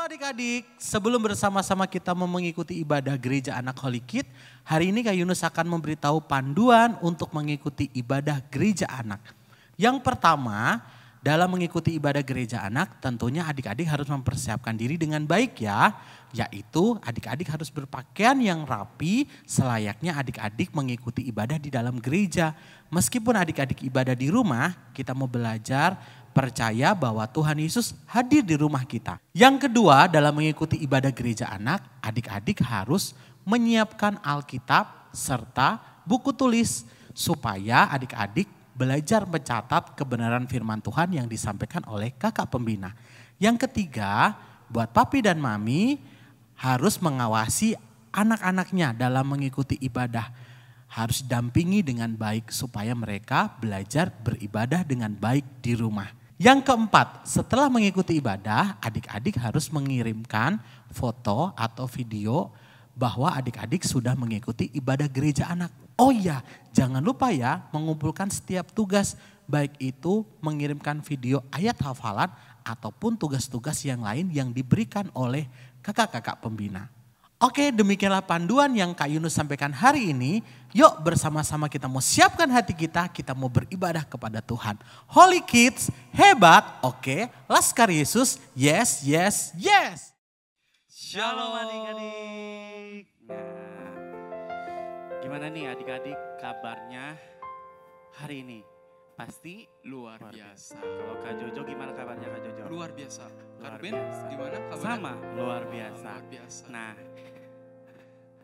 adik-adik, sebelum bersama-sama kita mau mengikuti ibadah gereja anak Holy Kid, hari ini Kak Yunus akan memberitahu panduan untuk mengikuti ibadah gereja anak. Yang pertama, dalam mengikuti ibadah gereja anak tentunya adik-adik harus mempersiapkan diri dengan baik ya. Yaitu adik-adik harus berpakaian yang rapi selayaknya adik-adik mengikuti ibadah di dalam gereja. Meskipun adik-adik ibadah di rumah, kita mau belajar percaya bahwa Tuhan Yesus hadir di rumah kita. Yang kedua, dalam mengikuti ibadah gereja anak, adik-adik harus menyiapkan Alkitab serta buku tulis supaya adik-adik belajar mencatat kebenaran firman Tuhan yang disampaikan oleh kakak pembina. Yang ketiga, buat papi dan mami harus mengawasi anak-anaknya dalam mengikuti ibadah. Harus dampingi dengan baik supaya mereka belajar beribadah dengan baik di rumah. Yang keempat, setelah mengikuti ibadah, adik-adik harus mengirimkan foto atau video bahwa adik-adik sudah mengikuti ibadah gereja anak. Oh iya, jangan lupa ya mengumpulkan setiap tugas, baik itu mengirimkan video ayat hafalan ataupun tugas-tugas yang lain yang diberikan oleh kakak-kakak pembina. Oke, demikianlah panduan yang Kak Yunus sampaikan hari ini. Yuk bersama-sama kita mau siapkan hati kita mau beribadah kepada Tuhan. Holy Kids, hebat, oke. Laskar Yesus, yes, yes, yes. Shalom adik-adik. Nah, gimana nih adik-adik kabarnya hari ini? Pasti luar biasa. Kalau Kak Jojo gimana kabarnya Kak Jojo? Luar biasa. Kak Luar Ruben biasa. gimana kabarnya? Sama, luar biasa. Luar biasa. Nah,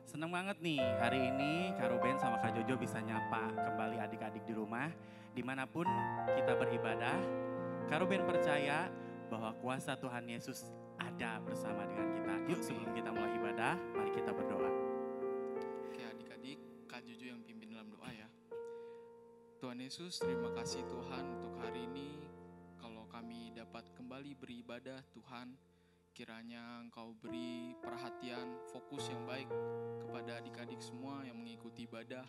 seneng banget nih hari ini Kak Ruben sama Kak Jojo bisa nyapa kembali adik-adik di rumah. Dimanapun kita beribadah, Kak Ruben percaya bahwa kuasa Tuhan Yesus ada bersama dengan kita. Yuk sebelum kita mulai ibadah, mari kita berdoa. Oke adik-adik, Kak Jojo yang pimpin dalam doa ya. Tuhan Yesus, terima kasih Tuhan untuk hari ini. Kalau kami dapat kembali beribadah Tuhan, kiranya Engkau beri perhatian, fokus yang baik kepada adik-adik semua yang mengikuti ibadah.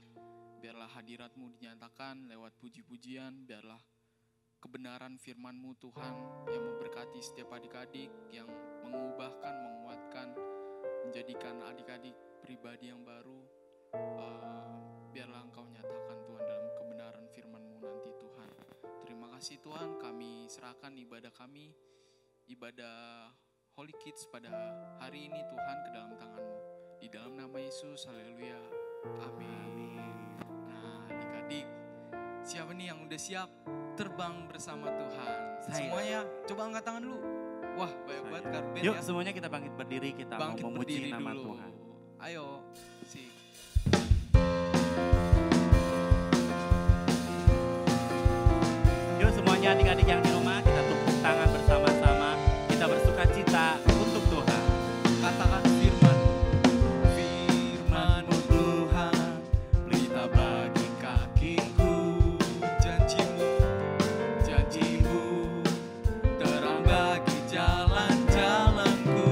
Biarlah hadirat-Mu dinyatakan lewat puji-pujian, biarlah kebenaran firman-Mu Tuhan yang memberkati setiap adik-adik, yang mengubahkan, menguatkan, menjadikan adik-adik pribadi yang baru. Biarlah Engkau nyatakan Tuhan dalam kebenaran firman-Mu nanti Tuhan. Terima kasih Tuhan, kami serahkan ibadah kami, ibadah Holy Kids pada hari ini Tuhan ke dalam tangan-Mu. Di dalam nama Yesus, haleluya, amin. Nah adik-adik, siapa nih yang udah siap terbang bersama Tuhan? Saya. Semuanya coba angkat tangan dulu. Wah banyak banget Kak Ruben Yuk ya. semuanya kita bangkit berdiri, kita Bangkit mau memuji berdiri nama dulu. Tuhan. Ayo, sih. Yuk semuanya adik-adik yang di rumah, kita tepuk tangan bersama-sama. Kita bersuka cita untuk Tuhan. Katakan firman, firman-Mu Tuhan, pelita bagi kakiku. Janji-Mu, janji-Mu, terang bagi jalan-jalanku.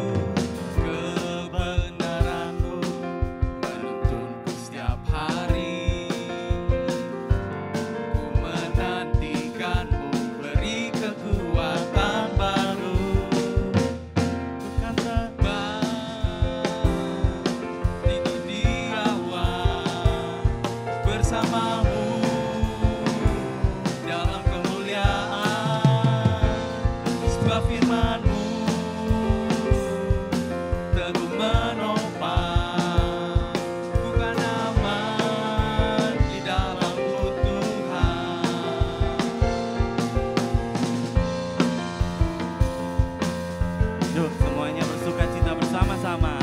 Kebenaran-Mu menuntunku setiap hari. Ku menantikan-Mu, beri kekuatan baru. Di awal bersamamu dalam kemuliaan, sebab firman-Mu teguh menopang, bukan aman di dalam-Mu Tuhan. Yuk semuanya bersuka cita bersama-sama.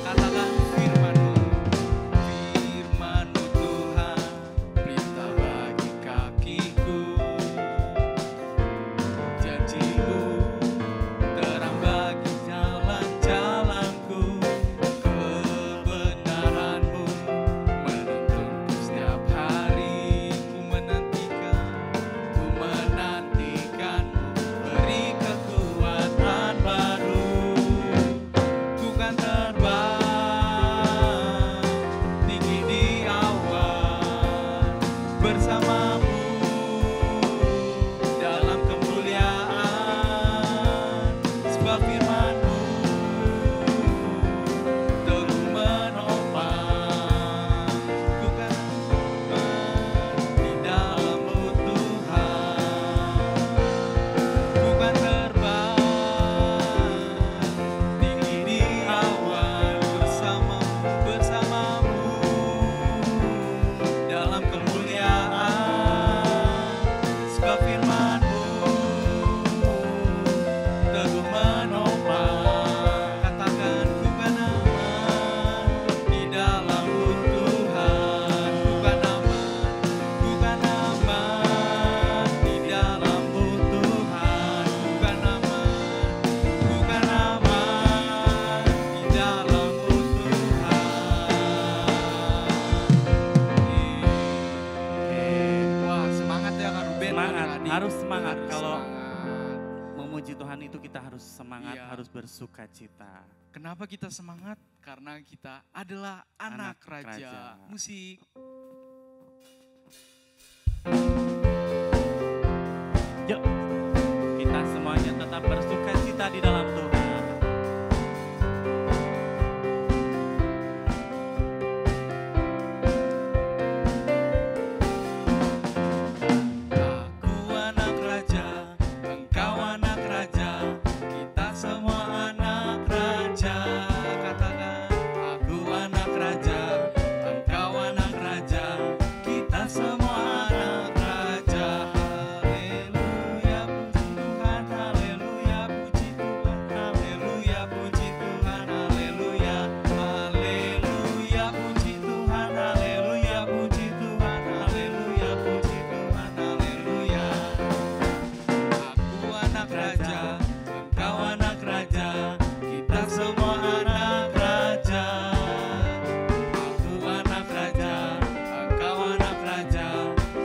Katakan firman-Mu, firman-Mu Tuhan, pelita bagi kakiku. Janji-Mu, terang bagi jalan-jalanku. Kebenaran-Mu menuntunku setiap hari. Ku menantikan Harus semangat. Harus Kalau semangat. memuji Tuhan itu kita harus semangat, Iya. harus bersuka cita. Kenapa kita semangat? Karena kita adalah anak, Anak raja. raja. Musik. Yuk, kita semuanya tetap bersuka cita di dalam Tuhan. Aku anak raja, engkau anak raja, kita semua anak raja. Katakan, aku anak raja, engkau anak raja, kita semua anak raja. Haleluya, puji Tuhan, haleluya, puji Tuhan, haleluya, puji Tuhan, haleluya, haleluya, puji Tuhan, haleluya, puji Tuhan, haleluya, puji Tuhan, haleluya. Aku anak raja, engkau anak raja, kita semua anak raja. Aku anak raja, engkau anak raja,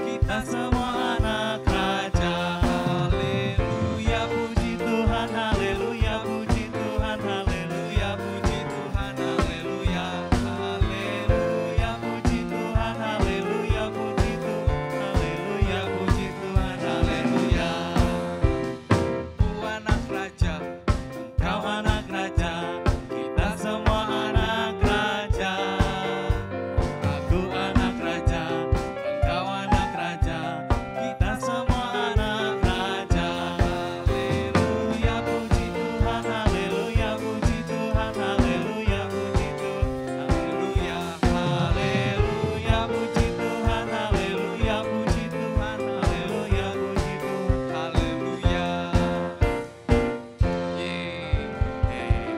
kita semua anak raja. Haleluya, puji Tuhan, haleluya, puji Tuhan, haleluya, puji Tuhan, haleluya, haleluya, puji Tuhan, haleluya, puji Tuhan, haleluya, puji Tuhan, haleluya. Aku anak raja, engkau anak raja, kita semua anak raja. Aku anak raja, engkau anak raja, kita semua anak raja. Haleluya, puji Tuhan, haleluya, puji Tuhan, haleluya, puji Tuhan, haleluya, haleluya, puji Tuhan, haleluya, puji Tuhan, haleluya, puji Tuhan, haleluya. Yeay.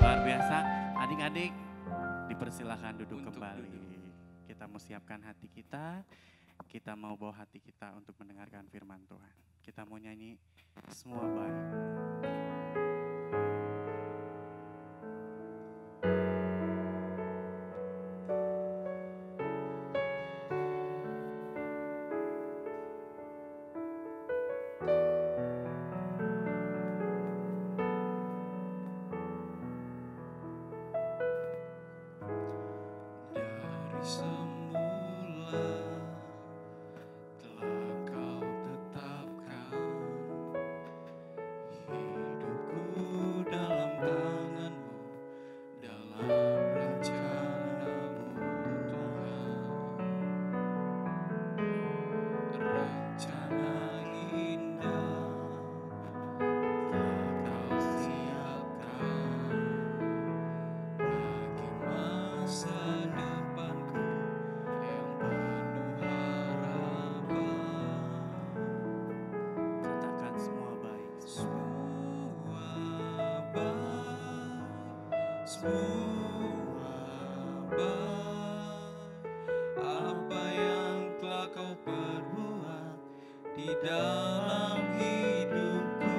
Luar biasa, adik-adik dipersilahkan duduk Untuk kembali. duduk. Kita mau siapkan hati kita mau bawa hati kita untuk mendengarkan firman Tuhan. Kita mau nyanyi semua baik. Dari semula telah kau tetapkan hidupku dalam tanganmu, dalam rencanamu Tuhan. Rencana indah telah kau siapkan bagi masa depanku yang penuh harapan. Katakan semua baik. Semua baik, semua baik. Apa yang telah kau perbuat di dalam hidupku.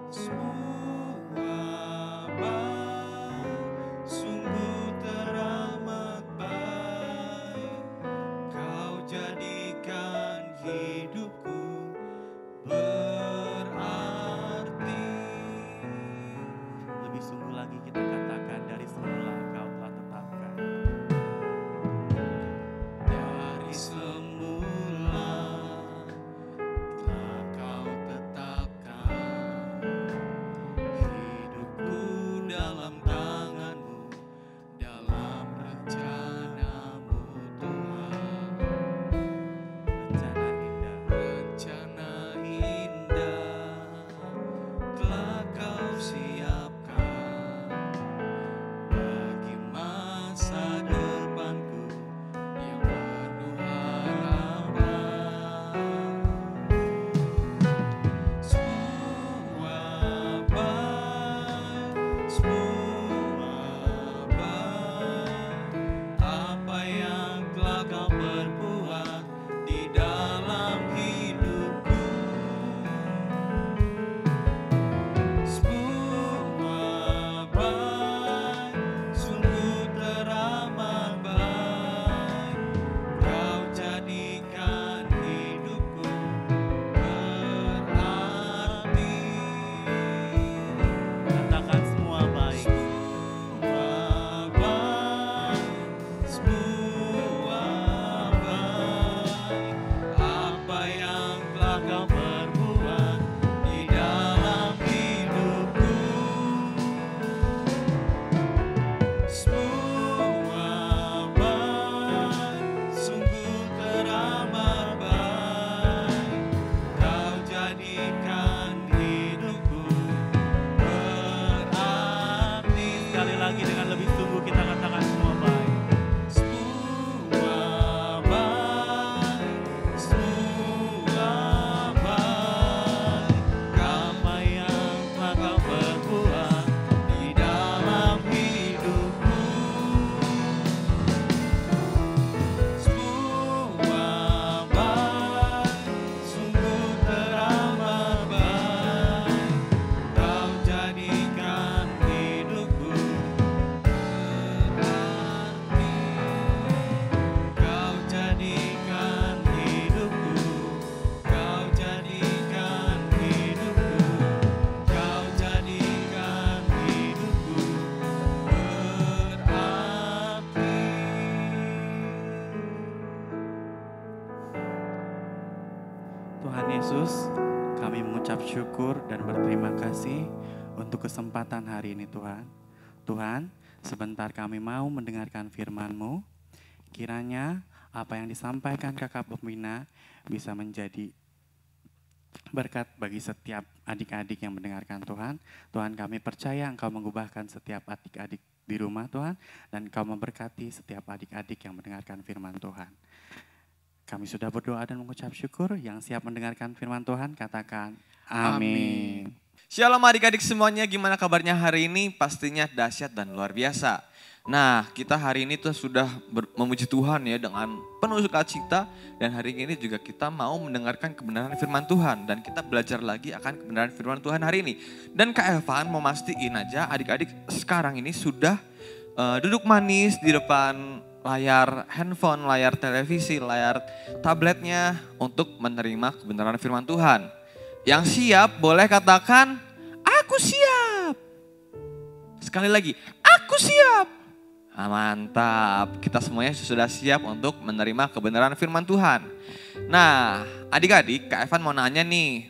Semua baik, sungguh teramat baik. Kau jadikan hidupku berarti. Lebih sungguh lagi kita katakan dari semula kau telah tetapkan. Dari semula Tuhan Yesus, kami mengucap syukur dan berterima kasih untuk kesempatan hari ini Tuhan. Tuhan, sebentar kami mau mendengarkan firman-Mu. Kiranya apa yang disampaikan Kakak Pembina bisa menjadi berkat bagi setiap adik-adik yang mendengarkan Tuhan. Tuhan, kami percaya Engkau mengubahkan setiap adik-adik di rumah Tuhan, dan Engkau memberkati setiap adik-adik yang mendengarkan firman Tuhan. Kami sudah berdoa dan mengucap syukur. Yang siap mendengarkan firman Tuhan katakan amin. Shalom adik-adik semuanya, gimana kabarnya hari ini? Pastinya dahsyat dan luar biasa. Nah, kita hari ini tuh sudah memuji Tuhan ya dengan penuh sukacita, dan hari ini juga kita mau mendengarkan kebenaran firman Tuhan, dan kita belajar lagi akan kebenaran firman Tuhan hari ini. Dan Kak Evan mau mastiin aja adik-adik sekarang ini sudah duduk manis di depan layar handphone, layar televisi, layar tabletnya untuk menerima kebenaran firman Tuhan. Yang siap boleh katakan, aku siap. Sekali lagi, aku siap. Nah, mantap, kita semuanya sudah siap untuk menerima kebenaran firman Tuhan. Nah, adik-adik, Kak Evan mau nanya nih,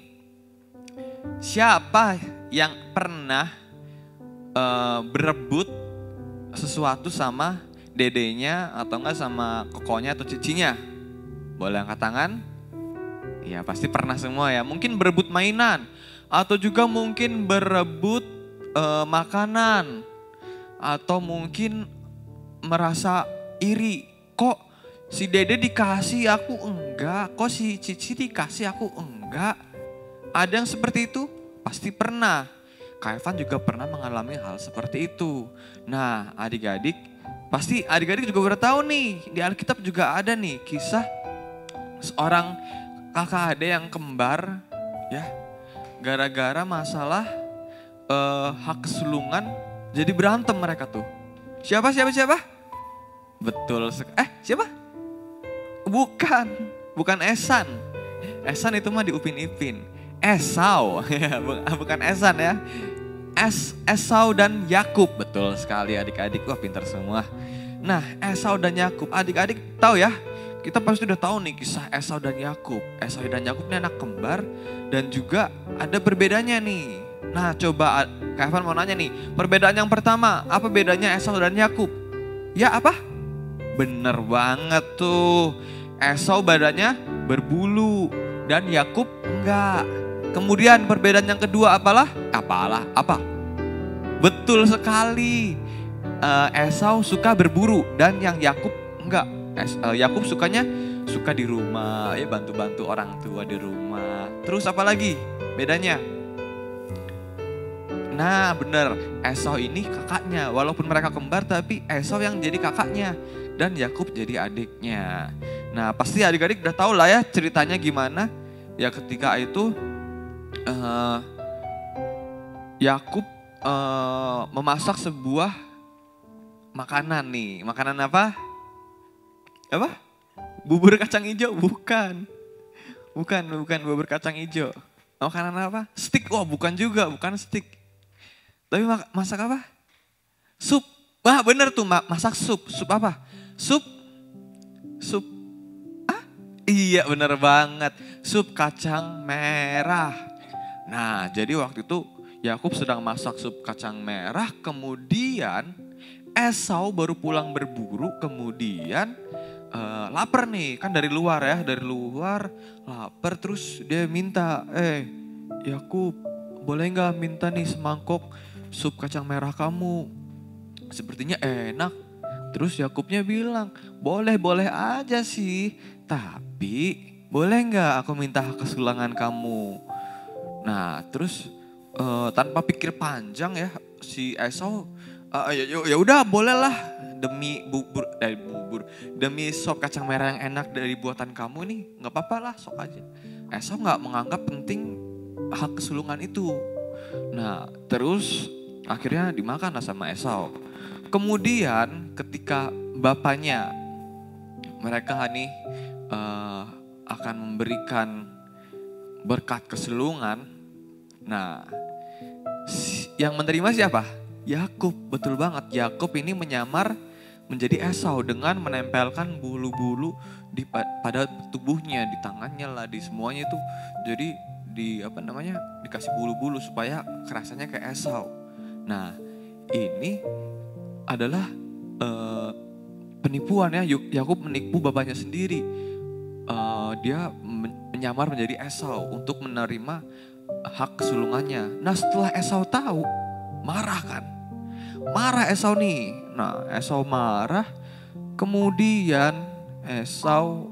siapa yang pernah berebut sesuatu sama dedenya atau enggak sama kokonya atau cicinya? Boleh angkat tangan? Ya pasti pernah semua ya, mungkin berebut mainan atau juga mungkin berebut makanan, atau mungkin merasa iri, kok si dede dikasih aku enggak, kok si cici dikasih aku enggak. Ada yang seperti itu? Pasti pernah. Kak Evan juga pernah mengalami hal seperti itu. Nah adik-adik, pasti adik-adik juga udah tahu nih, di Alkitab juga ada nih kisah seorang kakak adik yang kembar ya, gara-gara masalah hak kesulungan jadi berantem mereka tuh. Siapa? Betul. Siapa? Bukan Esan. Esan itu mah di Upin Ipin. Esau, bukan Esan ya. Esau dan Yakub, betul sekali adik-adik. Wah pintar semua. Nah Esau dan Yakub, adik-adik tahu ya. Kita pasti udah tahu nih kisah Esau dan Yakub. Esau dan Yakub ini anak kembar dan juga ada berbedanya nih. Nah coba Kak Evan mau nanya nih, perbedaan yang pertama, apa bedanya Esau dan Yakub? Ya apa? Bener banget tuh, Esau badannya berbulu dan Yakub enggak. Kemudian perbedaan yang kedua apa? Betul sekali, Esau suka berburu dan yang Yakub enggak. Yakub suka di rumah, ya bantu-bantu orang tua di rumah. Terus apa lagi bedanya? Nah bener, Esau ini kakaknya. Walaupun mereka kembar tapi Esau yang jadi kakaknya dan Yakub jadi adiknya. Nah pasti adik-adik udah tahu lah ya ceritanya gimana. Ya ketika itu Yakub memasak sebuah makanan nih. Makanan apa? Bubur kacang hijau? Bukan bubur kacang hijau. Makanan apa? Steak? Oh bukan juga, bukan steak. Tapi masak apa? Sup. Wah bener tuh, masak sup. Sup apa? Sup. Iya bener banget. Sup kacang merah. Nah jadi waktu itu Yakub sedang masak sup kacang merah. Kemudian Esau baru pulang berburu. Kemudian lapar nih. Kan dari luar ya. Dari luar lapar terus dia minta. Yakub boleh gak minta nih semangkok sup kacang merah kamu, sepertinya enak. Terus Yakubnya bilang, boleh aja sih, tapi boleh nggak aku minta kesulangan kamu? Nah terus tanpa pikir panjang ya si Esau, ya udah bolehlah demi demi sop kacang merah yang enak dari buatan kamu nih, nggak apa-apa lah sok aja. Esau nggak menganggap penting hak kesulungan itu. Nah terus akhirnya dimakan lah sama Esau. Kemudian ketika bapaknya mereka nih akan memberikan berkat kesulungan. Nah yang menerima siapa? Yakub, betul banget. Yakub ini menyamar menjadi Esau dengan menempelkan bulu-bulu pada tubuhnya, di tangannya lah, di semuanya itu. Jadi dikasih bulu-bulu supaya kerasanya kayak Esau. Nah, ini adalah penipuan ya. Yakub menipu bapaknya sendiri. Dia menyamar menjadi Esau untuk menerima hak kesulungannya. Nah, setelah Esau tahu, marah kan? Marah Esau nih. Nah, Esau marah. Kemudian Esau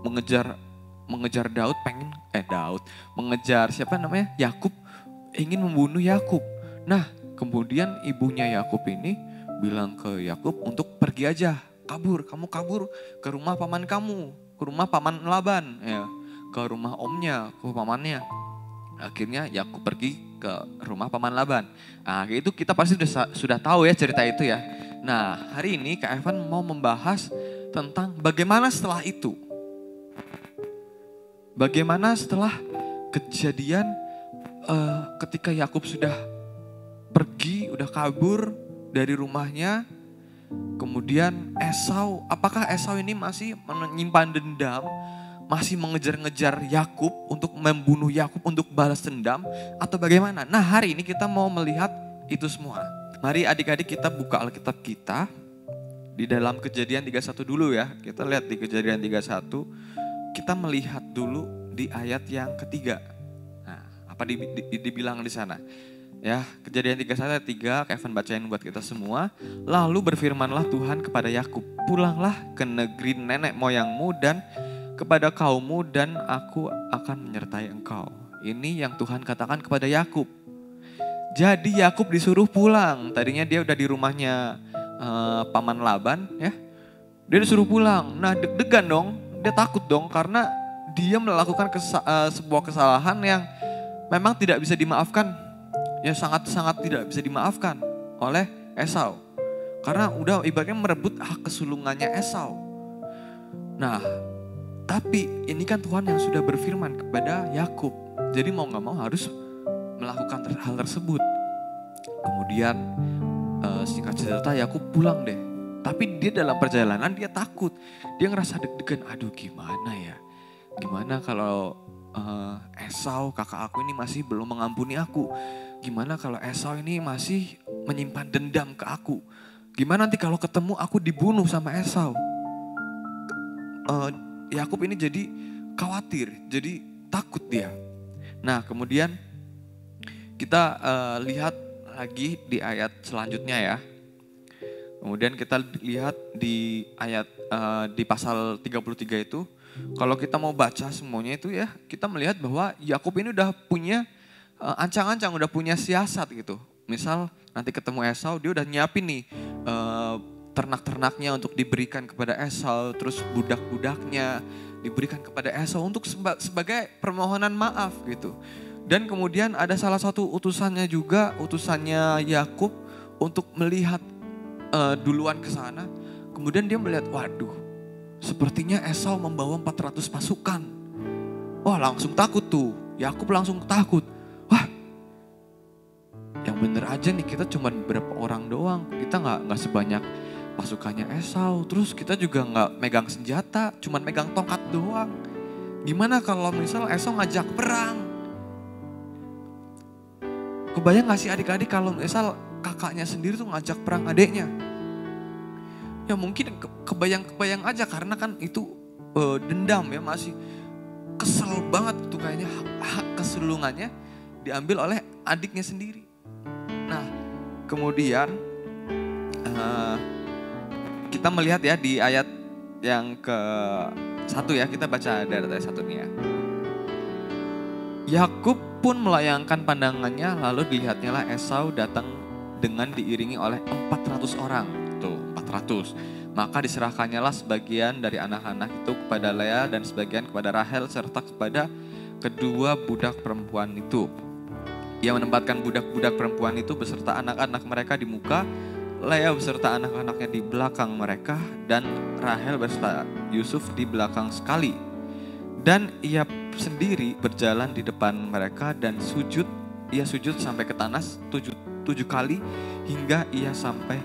mengejar Daud, mengejar siapa namanya? Yakub, ingin membunuh Yakub. Nah, kemudian ibunya Yakub ini bilang ke Yakub untuk pergi aja, kamu kabur ke rumah paman kamu, ke rumah paman Laban, ya, ke rumah omnya, ke pamannya. Akhirnya Yakub pergi ke rumah paman Laban. Nah, itu kita pasti sudah tahu ya cerita itu ya. Nah, hari ini Kak Evan mau membahas tentang bagaimana setelah itu. Bagaimana setelah kejadian ketika Yakub sudah pergi, udah kabur dari rumahnya. Kemudian Esau, apakah Esau ini masih menyimpan dendam? Masih mengejar-ngejar Yakub untuk membunuh Yakub untuk balas dendam atau bagaimana? Nah, hari ini kita mau melihat itu semua. Mari adik-adik kita buka Alkitab kita di dalam Kejadian 31 dulu ya. Kita lihat di Kejadian 31, kita melihat dulu di ayat yang ketiga. Nah, apa dibilang di sana? Ya, Kejadian 31 ayat 3, Kevin bacain buat kita semua. Lalu berfirmanlah Tuhan kepada Yakub, pulanglah ke negeri nenek moyangmu dan kepada kaummu, dan aku akan menyertai engkau. Ini yang Tuhan katakan kepada Yakub. Jadi Yakub disuruh pulang. Tadinya dia udah di rumahnya paman Laban ya. Dia disuruh pulang. Nah, deg-degan dong. Dia takut dong karena dia melakukan sebuah kesalahan yang memang tidak bisa dimaafkan. Ya, sangat-sangat tidak bisa dimaafkan oleh Esau. Karena udah ibaratnya merebut hak kesulungannya Esau. Nah, tapi ini kan Tuhan yang sudah berfirman kepada Yakub. Jadi mau gak mau harus melakukan hal tersebut. Kemudian singkat cerita Yakub pulang deh. Tapi dia dalam perjalanan dia takut. Dia ngerasa deg-degan, aduh gimana ya. Gimana kalau Esau kakak aku ini masih belum mengampuni aku. Gimana kalau Esau ini masih menyimpan dendam ke aku. Gimana nanti kalau ketemu aku dibunuh sama Esau. Yakub ini jadi khawatir, jadi takut dia. Nah, kemudian kita lihat lagi di ayat selanjutnya ya. Kemudian kita lihat di ayat di pasal 33 itu, kalau kita mau baca semuanya itu ya, kita melihat bahwa Yakub ini udah punya ancang-ancang, udah punya siasat gitu. Misal nanti ketemu Esau, dia udah nyiapin nih ternak-ternaknya untuk diberikan kepada Esau, terus budak-budaknya diberikan kepada Esau untuk sebagai permohonan maaf gitu. Dan kemudian ada salah satu utusannya juga, utusannya Yakub untuk melihat duluan ke sana. Kemudian dia melihat, waduh, sepertinya Esau membawa 400 pasukan. Wah, langsung takut tuh. Yakub langsung takut. Wah, yang bener aja nih, kita cuma berapa orang doang. Kita nggak sebanyak pasukannya Esau, terus kita juga nggak megang senjata, cuman megang tongkat doang. Gimana kalau misal Esau ngajak perang? Kebayang gak sih adik-adik kalau misal kakaknya sendiri tuh ngajak perang adiknya? Ya mungkin kebayang aja karena kan itu dendam ya, masih kesel banget tuh kayaknya hak kesulungannya diambil oleh adiknya sendiri. Nah, kemudian kita melihat ya di ayat yang ke-1 ya, kita baca dari ayat 1 nih ya. Yakub pun melayangkan pandangannya, lalu dilihatnya lah Esau datang dengan diiringi oleh 400 orang. Tuh, 400. Maka diserahkannya lah sebagian dari anak-anak itu kepada Lea dan sebagian kepada Rahel serta kepada kedua budak perempuan itu. Ia menempatkan budak-budak perempuan itu beserta anak-anak mereka di muka, Lea beserta anak-anaknya di belakang mereka, dan Rahel beserta Yusuf di belakang sekali. Dan ia sendiri berjalan di depan mereka dan ia sujud sampai ke tanah 7 kali hingga ia sampai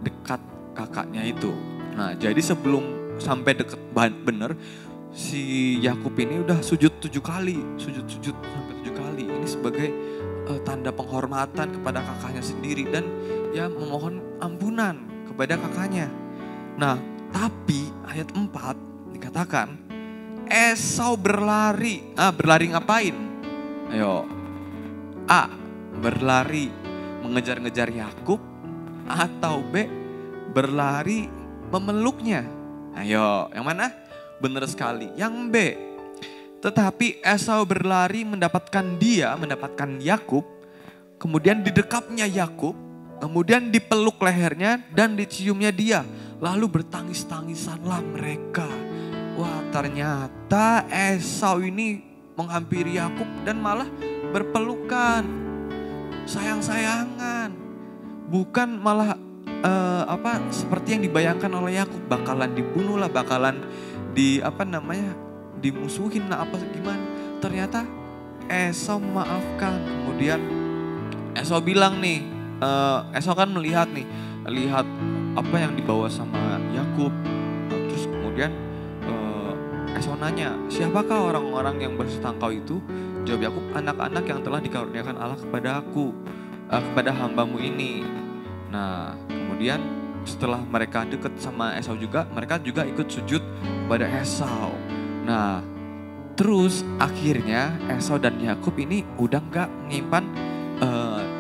dekat kakaknya itu. Nah, jadi sebelum sampai deket bener, si Yakub ini udah sujud 7 kali, sujud sampai 7 kali. Ini sebagai tanda penghormatan kepada kakaknya sendiri dan ya memohon ampunan kepada kakaknya. Nah, tapi ayat 4 dikatakan Esau berlari. Berlari ngapain? Ayo. A, berlari mengejar-ngejar Yakub, atau B, berlari memeluknya. Ayo, yang mana? Benar sekali, yang B. Tetapi Esau berlari mendapatkan Yakub, kemudian didekapnya Yakub, kemudian dipeluk lehernya dan diciumnya dia. Lalu bertangis-tangisanlah mereka. Wah, ternyata Esau ini menghampiri Yakub dan malah berpelukan, sayang-sayangan. Bukan malah seperti yang dibayangkan oleh Yakub, bakalan dibunuh lah, bakalan dimusuhin lah apa gimana. Ternyata Esau memaafkan. Kemudian Esau bilang nih, Esau kan melihat apa yang dibawa sama Yakub. Terus kemudian Esau nanya, siapakah orang-orang yang berserta engkau itu? Jawab Yakub, anak-anak yang telah dikaruniakan Allah kepada aku, kepada hambamu ini. Nah, kemudian setelah mereka dekat sama Esau juga, mereka juga ikut sujud kepada Esau. Nah, terus akhirnya Esau dan Yakub ini udah nggak menyimpan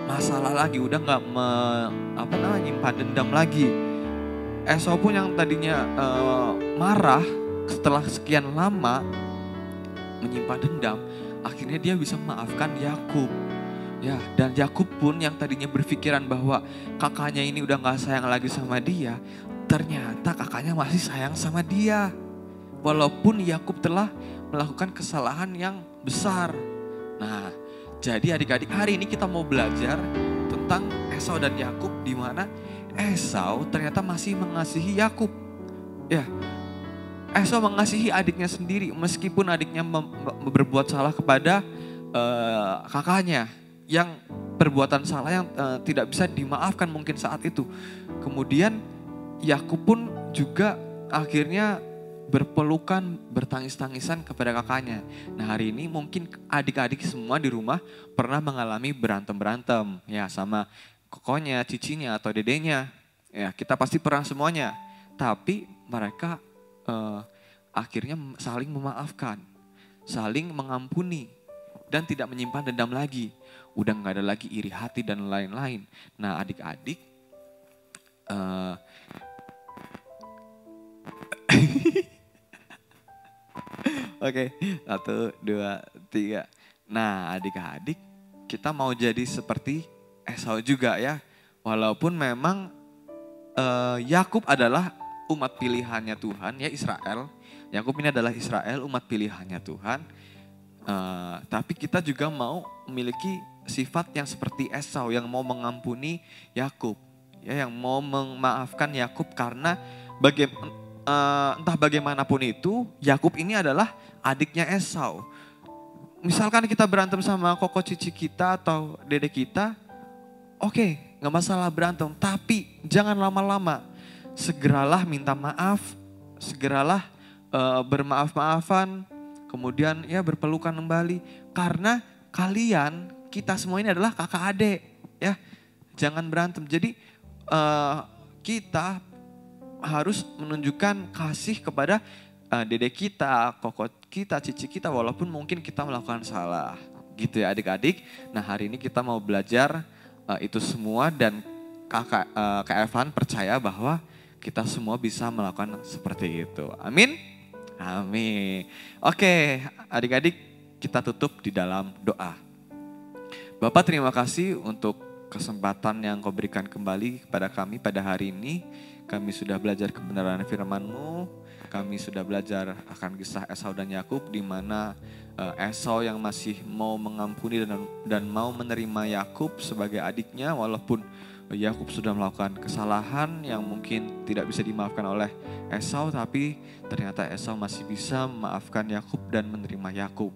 masalah lagi, udah nggak menyimpan dendam lagi. Esau pun yang tadinya marah setelah sekian lama menyimpan dendam, akhirnya dia bisa memaafkan Yakub. Ya, dan Yakub pun yang tadinya berpikiran bahwa kakaknya ini udah gak sayang lagi sama dia, ternyata kakaknya masih sayang sama dia. Walaupun Yakub telah melakukan kesalahan yang besar. Nah, jadi adik-adik, hari ini kita mau belajar tentang Esau dan Yakub, di mana Esau ternyata masih mengasihi Yakub. Ya, Esau mengasihi adiknya sendiri meskipun adiknya berbuat salah kepada kakaknya, yang perbuatan salah yang tidak bisa dimaafkan mungkin saat itu. Kemudian Yakub pun juga akhirnya berpelukan, bertangis-tangisan kepada kakaknya. Nah, hari ini mungkin adik-adik semua di rumah pernah mengalami berantem-berantem ya sama kokonya, cicinya atau dedenya. Ya, kita pasti pernah semuanya. Tapi mereka akhirnya saling memaafkan, saling mengampuni dan tidak menyimpan dendam lagi. Udah gak ada lagi iri hati dan lain-lain. Nah, adik-adik, Oke, 1, 2, 3. Nah, adik-adik, kita mau jadi seperti Esau juga ya. Walaupun memang Yakub adalah umat pilihannya Tuhan, ya Israel. Yakub ini adalah Israel, umat pilihannya Tuhan. Tapi kita juga mau memiliki sifat yang seperti Esau, yang mau mengampuni Yakub, ya, yang mau memaafkan Yakub, karena entah bagaimanapun itu Yakub ini adalah adiknya Esau. Misalkan kita berantem sama koko cici kita atau dede kita, oke, gak masalah berantem, tapi jangan lama-lama. Segeralah minta maaf, segeralah bermaaf-maafan, kemudian ya berpelukan kembali, karena kalian, kita semua ini adalah kakak adik, ya. Jangan berantem. Jadi kita harus menunjukkan kasih kepada dede kita, koko kita, cici kita, walaupun mungkin kita melakukan salah. Gitu ya adik-adik. Nah, hari ini kita mau belajar itu semua, dan Kak Evan percaya bahwa kita semua bisa melakukan seperti itu. Amin? Amin. Oke, adik-adik, kita tutup di dalam doa. Bapak, terima kasih untuk kesempatan yang Kau berikan kembali kepada kami pada hari ini. Kami sudah belajar kebenaran firman-Mu. Kami sudah belajar akan kisah Esau dan Yakub, di mana Esau yang masih mau mengampuni dan mau menerima Yakub sebagai adiknya, walaupun Yakub sudah melakukan kesalahan yang mungkin tidak bisa dimaafkan oleh Esau, tapi ternyata Esau masih bisa memaafkan Yakub dan menerima Yakub.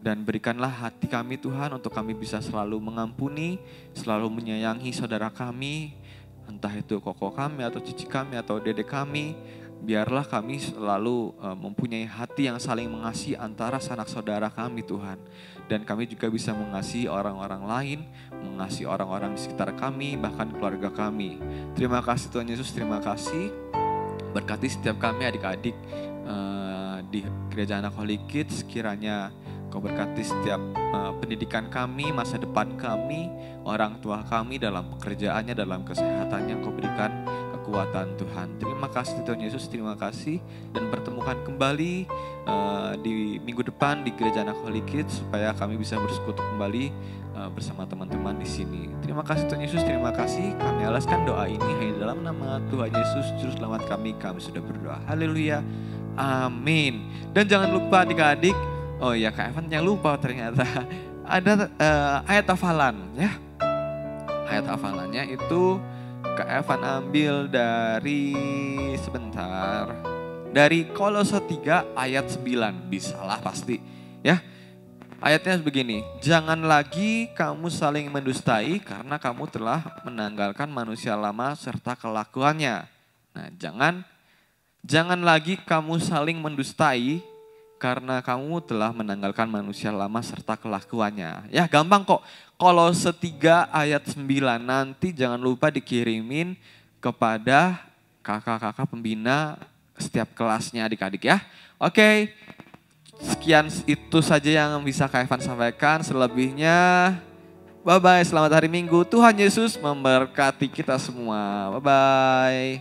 Dan berikanlah hati kami Tuhan untuk kami bisa selalu mengampuni, selalu menyayangi saudara kami, entah itu koko kami atau cici kami atau dedek kami. Biarlah kami selalu mempunyai hati yang saling mengasihi antara sanak saudara kami Tuhan. Dan kami juga bisa mengasihi orang-orang lain, mengasihi orang-orang di sekitar kami, bahkan keluarga kami. Terima kasih Tuhan Yesus, terima kasih. Berkati setiap kami adik-adik di Gereja Anak Holy Kids, kiranya Kau berkati setiap pendidikan kami, masa depan kami, orang tua kami dalam pekerjaannya, dalam kesehatannya. Kau berikan kekuatan Tuhan. Terima kasih Tuhan Yesus, terima kasih. Dan pertemukan kembali di minggu depan di Gereja Anak Holy Kids supaya kami bisa bersekutu kembali bersama teman-teman di sini. Terima kasih Tuhan Yesus, terima kasih. Kami alaskan doa ini hanya dalam nama Tuhan Yesus Juru Selamat kami sudah berdoa. Haleluya. Amin. Dan jangan lupa adik-adik, oh ya Kak Evan yang lupa ternyata ada ayat hafalan ya. Ayat hafalannya itu Kak Evan ambil dari dari Kolose 3 ayat 9. Bisalah pasti ya. Ayatnya begini, jangan lagi kamu saling mendustai karena kamu telah menanggalkan manusia lama serta kelakuannya. Nah, jangan lagi kamu saling mendustai karena kamu telah menanggalkan manusia lama serta kelakuannya. Ya gampang kok. Kolose 3 ayat 9 nanti jangan lupa dikirimin kepada kakak-kakak pembina setiap kelasnya adik-adik ya. Oke, sekian itu saja yang bisa Kak Evan sampaikan. Selebihnya bye-bye, selamat hari Minggu. Tuhan Yesus memberkati kita semua. Bye-bye.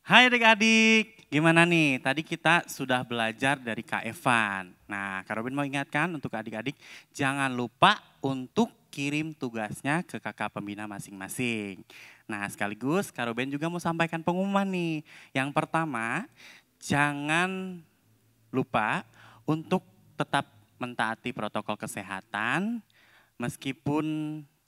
Hai adik-adik, gimana nih? Tadi kita sudah belajar dari Kak Evan. Nah, Kak Robin mau ingatkan untuk adik-adik, jangan lupa untuk kirim tugasnya ke kakak pembina masing-masing. Nah, sekaligus Kak Robin juga mau sampaikan pengumuman nih. Yang pertama, jangan lupa untuk tetap mentaati protokol kesehatan, meskipun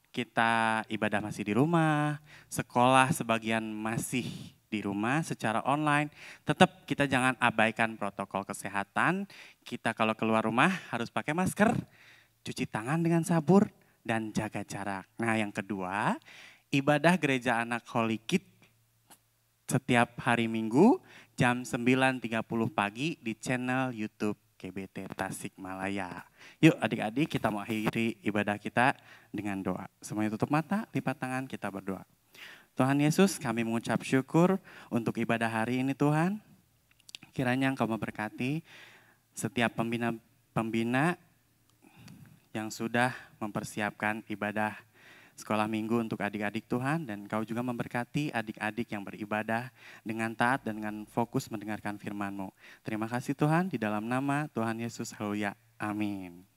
kita ibadah masih di rumah, sekolah sebagian masih di rumah secara online, tetap kita jangan abaikan protokol kesehatan. Kita kalau keluar rumah harus pakai masker, cuci tangan dengan sabun, dan jaga jarak. Nah yang kedua, ibadah Gereja Anak Holy Kids setiap hari Minggu jam 9.30 pagi di channel YouTube GBT Tasikmalaya. Yuk adik-adik kita mau akhiri ibadah kita dengan doa. Semuanya tutup mata, lipat tangan, kita berdoa. Tuhan Yesus, kami mengucap syukur untuk ibadah hari ini Tuhan. Kiranya Engkau memberkati setiap pembina yang sudah mempersiapkan ibadah sekolah minggu untuk adik-adik Tuhan. Dan Engkau juga memberkati adik-adik yang beribadah dengan taat dan dengan fokus mendengarkan firman-Mu. Terima kasih Tuhan, di dalam nama Tuhan Yesus, haleluya, amin.